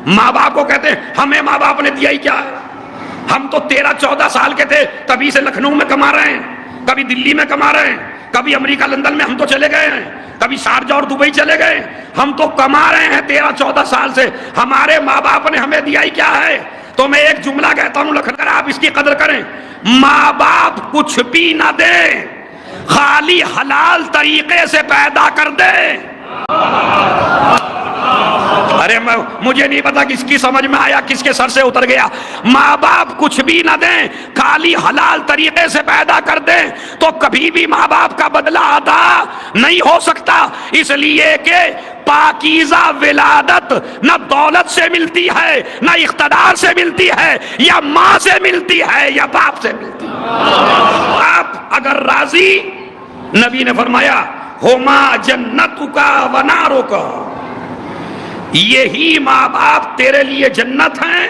ماں باپ کو کہتے ہیں ہمیں ماں باپ نے دیا ہی کیا ہے، ہم تو 13-14 سال کے تھے تبھی سے لکھنؤ میں کما رہے ہیں، کبھی دلی میں کما رہے ہیں، کبھی امریکہ لندن میں ہم تو چلے گئے ہیں، کبھی شارجہ اور دبئی چلے گئے، ہم تو کما رہے ہیں 13-14 سال سے، ہمارے ماں باپ نے ہمیں دیا ہی کیا ہے۔ تو میں ایک جملہ کہتا ہوں لکھ کر آپ اس کی قدر کریں، ماں باپ کچھ بھی نہ دیں، خالی حلال طریقے سے پیدا کر دیں۔ ارے مجھے نہیں پتا کس کی سمجھ میں آیا، کس کے سر سے اتر گیا۔ ماں باپ کچھ بھی نہ دیں، خالی حلال طریقے سے پیدا کر دیں تو کبھی بھی ماں باپ کا بدلہ ادا نہیں ہو سکتا، اس لیے کہ پاکیزہ ولادت نہ دولت سے ملتی ہے، نہ اقتدار سے ملتی ہے، یا ماں سے ملتی ہے یا باپ سے ملتی ہے۔ آپ اگر راضی، نبی نے فرمایا ہما جنتک و نارک، یہی ماں باپ تیرے لیے جنت ہیں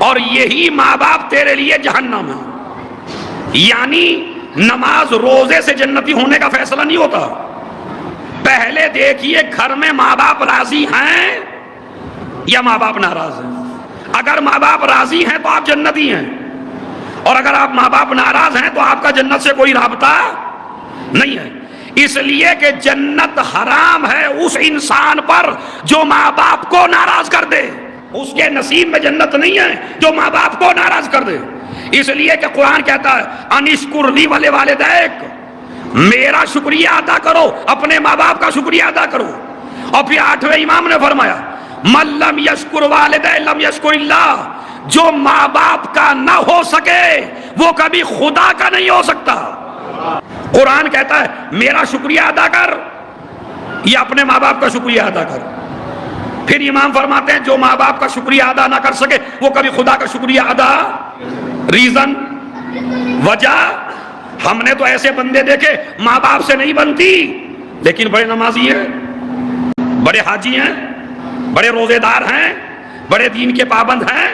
اور یہی ماں باپ تیرے لیے جہنم ہے۔ یعنی نماز روزے سے جنتی ہونے کا فیصلہ نہیں ہوتا، پہلے دیکھیے گھر میں ماں باپ راضی ہیں یا ماں باپ ناراض ہیں۔ اگر ماں باپ راضی ہیں تو آپ جنتی ہیں، اور اگر آپ ماں باپ ناراض ہیں تو آپ کا جنت سے کوئی رابطہ نہیں ہے۔ اس لیے کہ جنت حرام ہے اس انسان پر جو ماں باپ کو ناراض کر دے، اس کے نصیب میں جنت نہیں ہے جو ماں باپ کو ناراض کر دے۔ اس لیے کہ قرآن کہتا ہے انشکر لی ولوالدیک، میرا شکریہ ادا کرو، اپنے ماں باپ کا شکریہ ادا کرو۔ اور پھر 8ویں امام نے فرمایا من لم یشکر والدہ لم یشکر اللہ، جو ماں باپ کا نہ ہو سکے وہ کبھی خدا کا نہیں ہو سکتا۔ قرآن کہتا ہے میرا شکریہ ادا کر یا اپنے ماں باپ کا شکریہ ادا کر۔ پھر امام فرماتے ہیں جو ماں باپ کا شکریہ ادا نہ کر سکے وہ کبھی خدا کا شکریہ ادا، ریزن، وجہ، ہم نے تو ایسے بندے دیکھے ماں باپ سے نہیں بنتی لیکن بڑے نمازی ہیں، بڑے حاجی ہیں، بڑے روزے دار ہیں، بڑے دین کے پابند ہیں،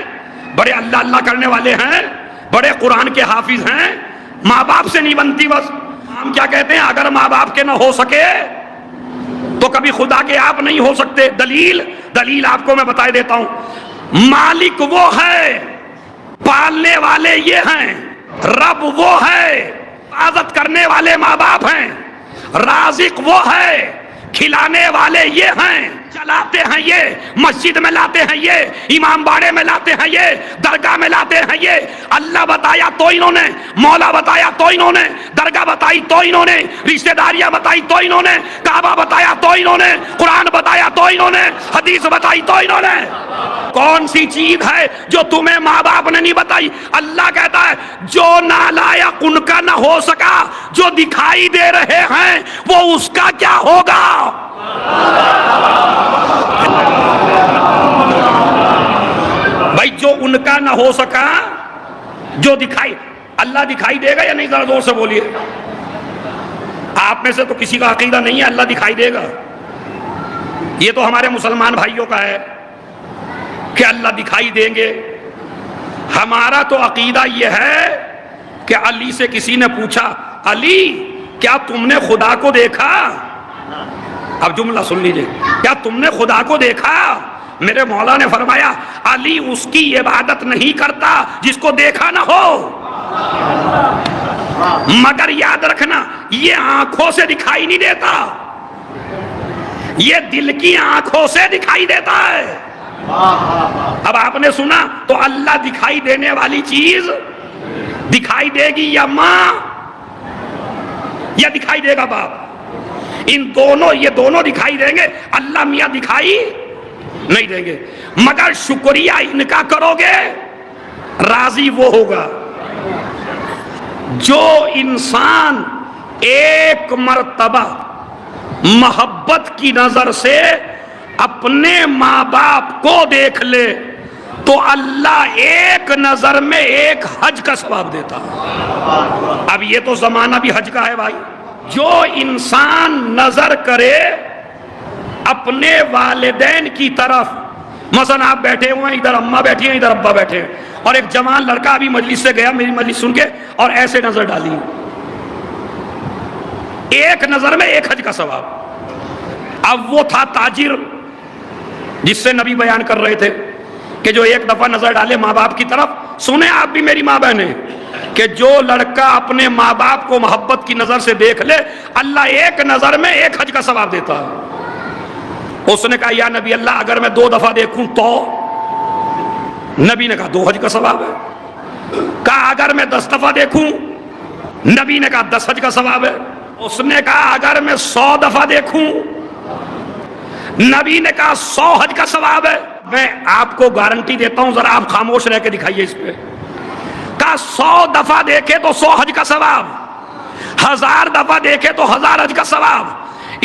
بڑے اللہ اللہ کرنے والے ہیں، بڑے قرآن کے حافظ ہیں، ماں باپ سے نہیں بنتی۔ بس ہم کیا کہتے ہیں اگر ماں باپ کے نہ ہو سکے تو کبھی خدا کے آپ نہیں ہو سکتے۔ دلیل آپ کو میں بتائی دیتا ہوں، مالک وہ ہے، پالنے والے یہ ہیں، رب وہ ہے، حفاظت کرنے والے ماں باپ ہیں، رازق وہ ہے، کھلانے والے یہ ہیں، چلاتے ہیں یہ، مسجد میں لاتے ہیں یہ، امام باڑے میں لاتے ہیں یہ، درگاہ میں لاتے ہیں یہ۔ اللہ بتایا تو انہوں نے، مولا بتایا تو انہوں نے، درگاہ بتائی تو انہوں نے، رشتہ داریاں بتائی تو انہوں نے، کعبہ بتایا تو انہوں نے، قرآن بتایا تو انہوں نے، حدیث بتائی تو انہوں نے۔ کون سی چیز ہے جو تمہیں ماں باپ نے نہیں بتائی؟ اللہ کہتا ہے جو نالائق ان کا نہ ہو سکا، جو دکھائی دے رہے ہیں وہ اس کا کیا ہوگا۔ بھائی جو ان کا نہ ہو سکا، جو دکھائی، اللہ دکھائی دے گا یا نہیں؟ ذرا زور سے بولیے۔ آپ میں سے تو کسی کا عقیدہ نہیں ہے اللہ دکھائی دے گا، یہ تو ہمارے مسلمان بھائیوں کا ہے کہ اللہ دکھائی دیں گے۔ ہمارا تو عقیدہ یہ ہے کہ علی سے کسی نے پوچھا علی کیا تم نے خدا کو دیکھا؟ اب جملہ سن لیجئے، کیا تم نے خدا کو دیکھا؟ میرے مولا نے فرمایا علی اس کی عبادت نہیں کرتا جس کو دیکھا نہ ہو، مگر یاد رکھنا یہ آنکھوں سے دکھائی نہیں دیتا، یہ دل کی آنکھوں سے دکھائی دیتا ہے۔ اب آپ نے سنا تو اللہ دکھائی دینے والی چیز دکھائی دے گی یا ماں، یا دکھائی دے گا باپ؟ ان دونوں، یہ دونوں دکھائی دیں گے، اللہ میاں دکھائی نہیں دیں گے۔ مگر شکریہ ان کا کرو گے، راضی وہ ہوگا جو انسان ایک مرتبہ محبت کی نظر سے اپنے ماں باپ کو دیکھ لے تو اللہ ایک نظر میں ایک حج کا ثواب دیتا۔ اب یہ تو زمانہ بھی حج کا ہے بھائی۔ جو انسان نظر کرے اپنے والدین کی طرف، مثلا آپ بیٹھے ہوئے ہیں، ادھر اماں بیٹھی ہیں، ادھر ابا بیٹھے ہیں، اور ایک جوان لڑکا ابھی مجلس سے گیا میری مجلس سن کے اور ایسے نظر ڈالی، ایک نظر میں ایک حج کا ثواب۔ اب وہ تھا تاجر، جس سے نبی بیان کر رہے تھے کہ جو ایک دفعہ نظر ڈالے ماں باپ کی طرف، سنیں آپ بھی میری ماں بہنیں، کہ جو لڑکا اپنے ماں باپ کو محبت کی نظر سے دیکھ لے، اللہ ایک نظر میں ایک حج کا ثواب دیتا ہے۔ اس نے کہا یا نبی اللہ اگر میں 2 دفعہ دیکھوں تو؟ نبی نے کہا 2 حج کا ثواب ہے۔ کہا اگر میں 10 دفعہ دیکھوں؟ نبی نے کہا 10 حج کا ثواب ہے۔ اس نے کہا اگر میں 100 دفعہ دیکھوں؟ نبی نے کہا 100 حج کا ثواب ہے۔ میں آپ کو گارنٹی دیتا ہوں، ذرا آپ خاموش رہ کے دکھائیے اس پہ۔ کہا 100 دفعہ دیکھے تو 100 حج کا ثواب، 1000 دفعہ دیکھے تو 1000 حج کا ثواب،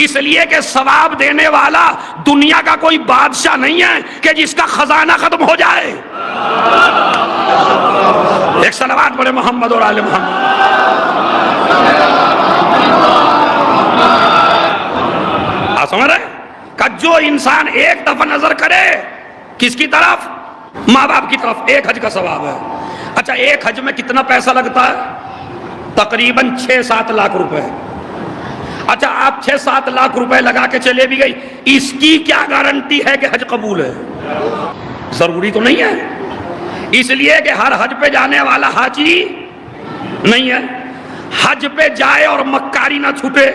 اس لیے کہ ثواب دینے والا دنیا کا کوئی بادشاہ نہیں ہے کہ جس کا خزانہ ختم ہو جائے۔ ایک صلوات پڑھے محمد اور آل محمد۔ آپ سمجھ رہے ہیں کہ جو انسان ایک دفعہ نظر کرے کس کی طرف؟ ماں باپ کی طرف، 1 حج کا ثواب ہے۔ اچھا 1 حج میں کتنا پیسہ لگتا ہے؟ تقریباً 6-7 لاکھ روپے۔ اچھا آپ 6-7 لاکھ روپے لگا کے چلے بھی گئی، اس کی کیا گارنٹی ہے کہ حج قبول ہے؟ ضروری تو نہیں ہے، اس لیے کہ ہر حج پہ جانے والا حاجی نہیں ہے۔ حج پہ جائے اور مکاری نہ چھوٹے،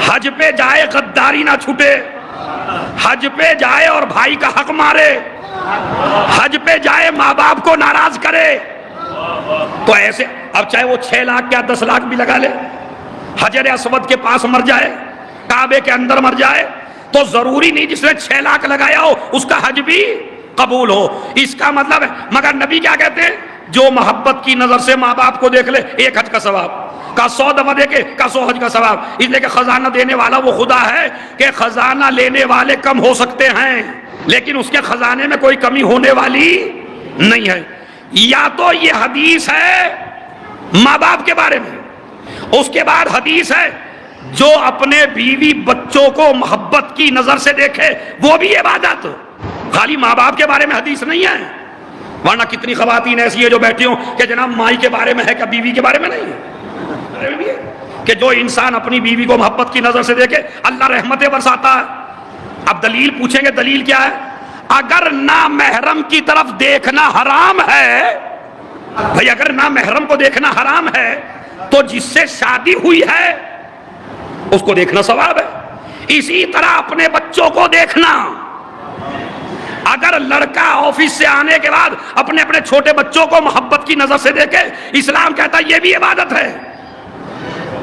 حج پہ جائے غداری نہ چھوٹے، حج پہ جائے اور بھائی کا حق مارے، حج پہ جائے ماں باپ کو ناراض کرے، تو ایسے اب چاہے وہ 6 لاکھ کیا 10 لاکھ بھی لگا لے، حجر اسود کے پاس مر جائے، کعبے کے اندر مر جائے، تو ضروری نہیں جس نے 6 لاکھ لگایا ہو اس کا حج بھی قبول ہو۔ اس کا مطلب ہے، مگر نبی کیا کہتے ہیں؟ جو محبت کی نظر سے ماں باپ کو دیکھ لے 1 حج کا ثواب، کا 100 دفعہ دیکھے کا 100 حج کا ثواب، اس لیے کہ خزانہ دینے والا وہ خدا ہے کہ خزانہ لینے والے کم ہو سکتے ہیں لیکن اس کے خزانے میں کوئی کمی ہونے والی نہیں ہے۔ یا تو یہ حدیث ہے ماں باپ کے بارے میں، اس کے بعد حدیث ہے جو اپنے بیوی بچوں کو محبت کی نظر سے دیکھے وہ بھی عبادت۔ خالی ماں باپ کے بارے میں حدیث نہیں ہے، ورنہ کتنی خواتین ایسی ہے جو بیٹھی ہوں کہ جناب مائی کے بارے میں ہے کہ بیوی کے بارے میں نہیں ہے، کہ جو انسان اپنی بیوی کو محبت کی نظر سے دیکھے اللہ رحمتیں برساتا ہے۔ اب دلیل پوچھیں گے، دلیل کیا ہے؟ اگر نامحرم کی طرف دیکھنا حرام ہے، بھئی اگر نامحرم کو دیکھنا حرام ہے تو جس سے شادی ہوئی ہے اس کو دیکھنا ثواب ہے۔ اسی طرح اپنے بچوں کو دیکھنا، اگر لڑکا آفس سے آنے کے بعد اپنے چھوٹے بچوں کو محبت کی نظر سے دیکھے، اسلام کہتا ہے یہ بھی عبادت ہے۔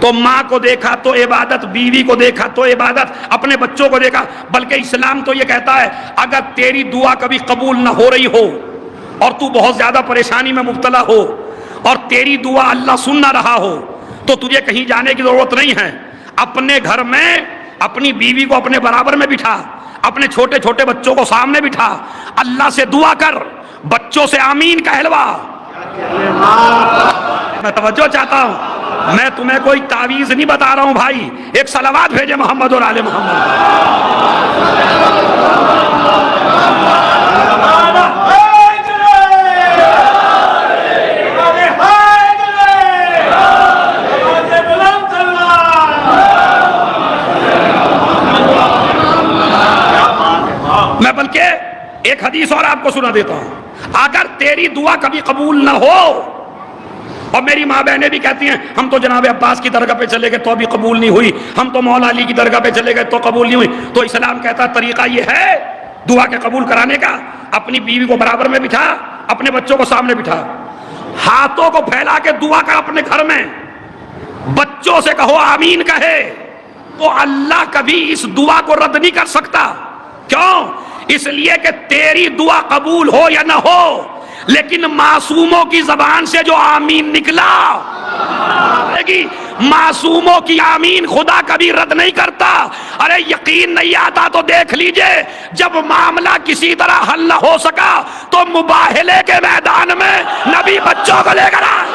تو ماں کو دیکھا تو عبادت، بیوی کو دیکھا تو عبادت، اپنے بچوں کو دیکھا، بلکہ اسلام تو یہ کہتا ہے اگر تیری دعا کبھی قبول نہ ہو رہی ہو اور تو بہت زیادہ پریشانی میں مبتلا ہو اور تیری دعا اللہ سن نہ رہا ہو تو تجھے کہیں جانے کی ضرورت نہیں ہے، اپنے گھر میں اپنی بیوی کو اپنے برابر میں بٹھا، اپنے چھوٹے چھوٹے بچوں کو سامنے بٹھا، اللہ سے دعا کر، بچوں سے آمین کہلوا۔ میں توجہ چاہتا ہوں، میں تمہیں کوئی تعویذ نہیں بتا رہا ہوں بھائی، ایک صلوات بھیجے محمد اور آل محمد۔ میں بلکہ ایک حدیث اور آپ کو سنا دیتا ہوں، اگر تیری دعا کبھی قبول نہ ہو، اور میری ماں بہنیں بھی کہتی ہیں ہم تو جناب عباس کی درگاہ پہ چلے گئے تو بھی قبول نہیں ہوئی، ہم تو مولا علی کی درگاہ پہ چلے گئے تو قبول نہیں ہوئی، تو اسلام کہتا ہے طریقہ یہ ہے دعا کے قبول کرانے کا، اپنی بیوی کو برابر میں بٹھا، اپنے بچوں کو سامنے بٹھا، ہاتھوں کو پھیلا کے دعا کر اپنے گھر میں، بچوں سے کہو آمین کہے، تو اللہ کبھی اس دعا کو رد نہیں کر سکتا۔ کیوں؟ اس لیے کہ تیری دعا قبول ہو یا نہ ہو، لیکن معصوموں کی زبان سے جو آمین نکلا، معصوموں کی آمین خدا کبھی رد نہیں کرتا۔ ارے یقین نہیں آتا تو دیکھ لیجئے، جب معاملہ کسی طرح حل نہ ہو سکا تو مباہلے کے میدان میں نبی بچوں کو لے کر آئے۔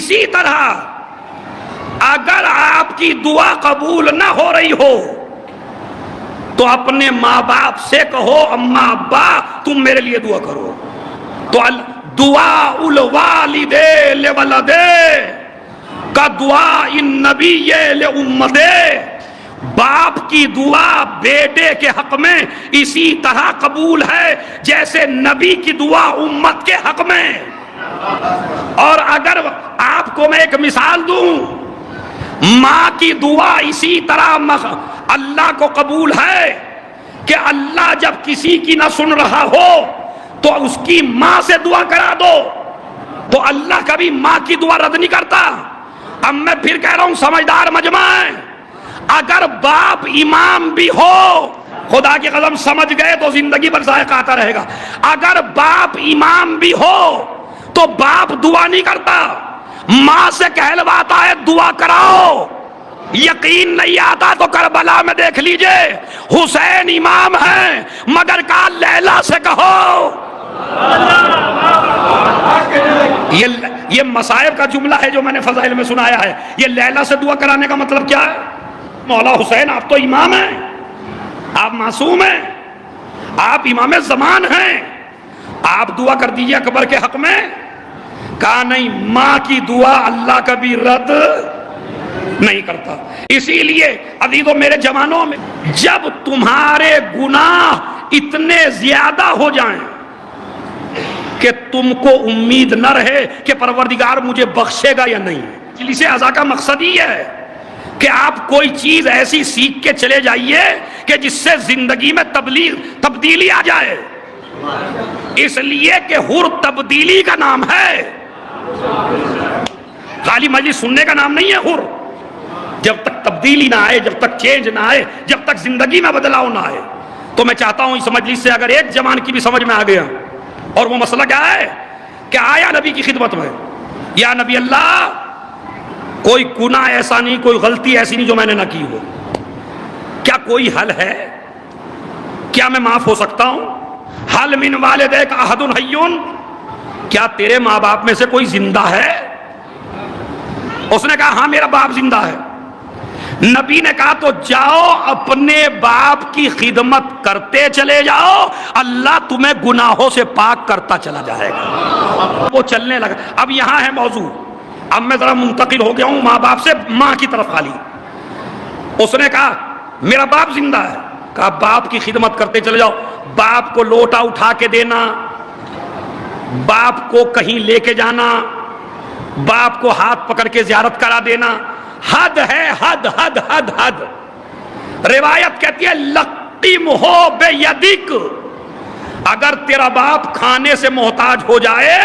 اسی طرح اگر آپ کی دعا قبول نہ ہو رہی ہو تو اپنے ماں باپ سے کہو اماں ابا تم میرے لیے دعا کرو. تو دعا الوالد لولد کا دعا النبی لامت، باپ کی دعا بیٹے کے حق میں اسی طرح قبول ہے جیسے نبی کی دعا امت کے حق میں. اور اگر آپ کو میں ایک مثال دوں، ماں کی دعا اسی طرح اللہ کو قبول ہے کہ اللہ جب کسی کی نہ سن رہا ہو تو اس کی ماں سے دعا کرا دو، تو اللہ کبھی ماں کی دعا رد نہیں کرتا. اب میں پھر کہہ رہا ہوں سمجھدار مجمع ہے، اگر باپ امام بھی ہو، خدا کی قسم سمجھ گئے تو زندگی بھر ذائقہ آتا رہے گا، اگر باپ امام بھی ہو تو باپ دعا نہیں کرتا، ماں سے کہلواتا ہے دعا کراؤ. یقین نہیں آتا تو کربلا میں دیکھ لیجئے، حسین امام ہیں مگر کہا لیلا سے کہو. یہ مصائب کا جملہ ہے جو میں نے فضائل میں سنایا ہے. یہ لیلا سے دعا کرانے کا مطلب کیا ہے؟ مولا حسین آپ تو امام ہیں، آپ معصوم ہیں، آپ امام زمان ہیں، آپ دعا کر دیجئے اکبر کے حق میں. کہا نہیں، ماں کی دعا اللہ کبھی رد نہیں کرتا. اسی لیے عزیزو میرے جوانوں میں جب تمہارے گناہ اتنے زیادہ ہو جائیں کہ تم کو امید نہ رہے کہ پروردگار مجھے بخشے گا یا نہیں، مجلس عزا کا مقصد ہی ہے کہ آپ کوئی چیز ایسی سیکھ کے چلے جائیے کہ جس سے زندگی میں تبدیلی آ جائے. اس لیے کہ حر تبدیلی کا نام ہے، خالی مجلس سننے کا نام نہیں ہے. حر جب تک تبدیلی نہ آئے، جب تک چینج نہ آئے، جب تک زندگی میں بدلاؤ نہ آئے. تو میں چاہتا ہوں اس مجلس سے اگر ایک جوان کی بھی سمجھ میں آ گیا، اور وہ مسئلہ کیا ہے کہ آیا نبی کی خدمت میں، یا نبی اللہ کوئی گناہ ایسا نہیں، کوئی غلطی ایسی نہیں جو میں نے نہ کی ہو، کیا کوئی حل ہے؟ کیا میں معاف ہو سکتا ہوں؟ حل من والدیک احد حی، کیا تیرے ماں باپ میں سے کوئی زندہ ہے؟ اس نے کہا ہاں میرا باپ زندہ ہے. نبی نے کہا تو جاؤ اپنے باپ کی خدمت کرتے چلے جاؤ، اللہ تمہیں گناہوں سے پاک کرتا چلا جائے گا. وہ چلنے لگا. اب یہاں ہے موضوع، اب میں ذرا منتقل ہو گیا ہوں ماں باپ سے ماں کی طرف. خالی اس نے کہا میرا باپ زندہ ہے. کہا باپ کی خدمت کرتے چلے جاؤ، باپ کو لوٹا اٹھا کے دینا، باپ کو کہیں لے کے جانا، باپ کو ہاتھ پکڑ کے زیارت کرا دینا، حد ہے، حد حد حد حد. روایت کہتی ہے لقمہ بیدک، اگر تیرا باپ کھانے سے محتاج ہو جائے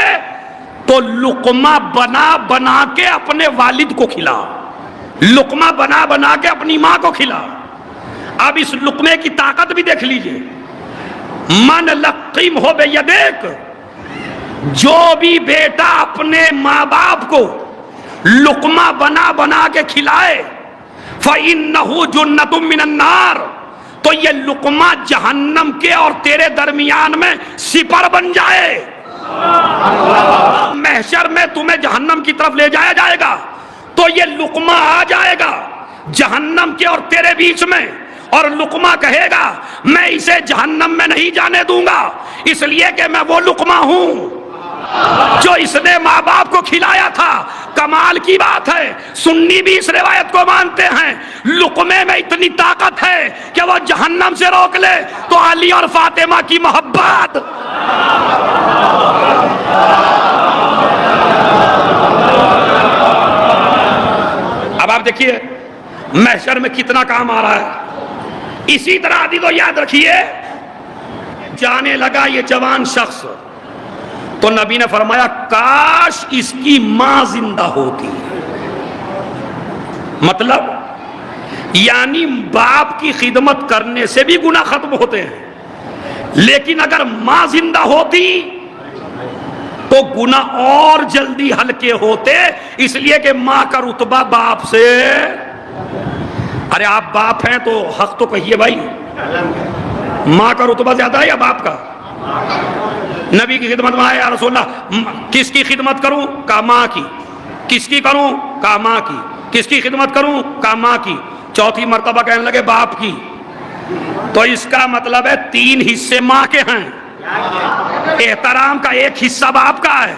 تو لقمہ بنا بنا کے اپنے والد کو کھلا، لقمہ بنا بنا کے اپنی ماں کو کھلا. اب اس لقمے کی طاقت بھی دیکھ لیجئے. من لقمہ بیدک، جو بھی بیٹا اپنے ماں باپ کو لقمہ بنا بنا کے کھلائے فَإِنَّهُ جُنَّةٌ مِّنَ النَّارِ، تو یہ لقمہ جہنم کے اور تیرے درمیان میں سپر بن جائے. محشر میں تمہیں جہنم کی طرف لے جایا جائے گا تو یہ لقمہ آ جائے گا جہنم کے اور تیرے بیچ میں، اور لقمہ کہے گا میں اسے جہنم میں نہیں جانے دوں گا، اس لیے کہ میں وہ لقمہ ہوں جو اس نے ماں باپ کو کھلایا تھا. کمال کی بات ہے، سنی بھی اس روایت کو مانتے ہیں. لقمے میں اتنی طاقت ہے کہ وہ جہنم سے روک لے تو علی اور فاطمہ کی محبت. اب آپ دیکھیے محشر میں کتنا کام آ رہا ہے. اسی طرح عزیزو یاد رکھیے، جانے لگا یہ جوان شخص تو نبی نے فرمایا کاش اس کی ماں زندہ ہوتی. مطلب یعنی باپ کی خدمت کرنے سے بھی گناہ ختم ہوتے ہیں، لیکن اگر ماں زندہ ہوتی تو گناہ اور جلدی ہلکے ہوتے، اس لیے کہ ماں کا رتبہ باپ سے. ارے آپ باپ ہیں تو حق تو کہیے بھائی، ماں کا رتبہ زیادہ ہے یا باپ کا؟ نبی کی خدمت میں آیا یا رسول اللہ کس کی خدمت کروں؟ کہا ماں کی. کس کی کروں؟ کہا ماں کی. کس کی خدمت کروں؟ کہا ماں کی. چوتھی مرتبہ کہنے لگے باپ کی. تو اس کا مطلب ہے 3 حصے ماں کے ہیں. احترام کا ایک حصہ باپ کا ہے،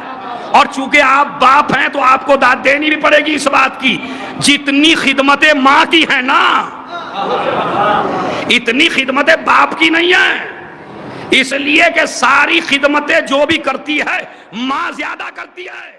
اور چونکہ آپ باپ ہیں تو آپ کو داد دینی بھی پڑے گی اس بات کی جتنی خدمتیں ماں کی ہیں نا اتنی خدمتیں باپ کی نہیں ہیں، اس لیے کہ ساری خدمتیں جو بھی کرتی ہے ماں زیادہ کرتی ہے.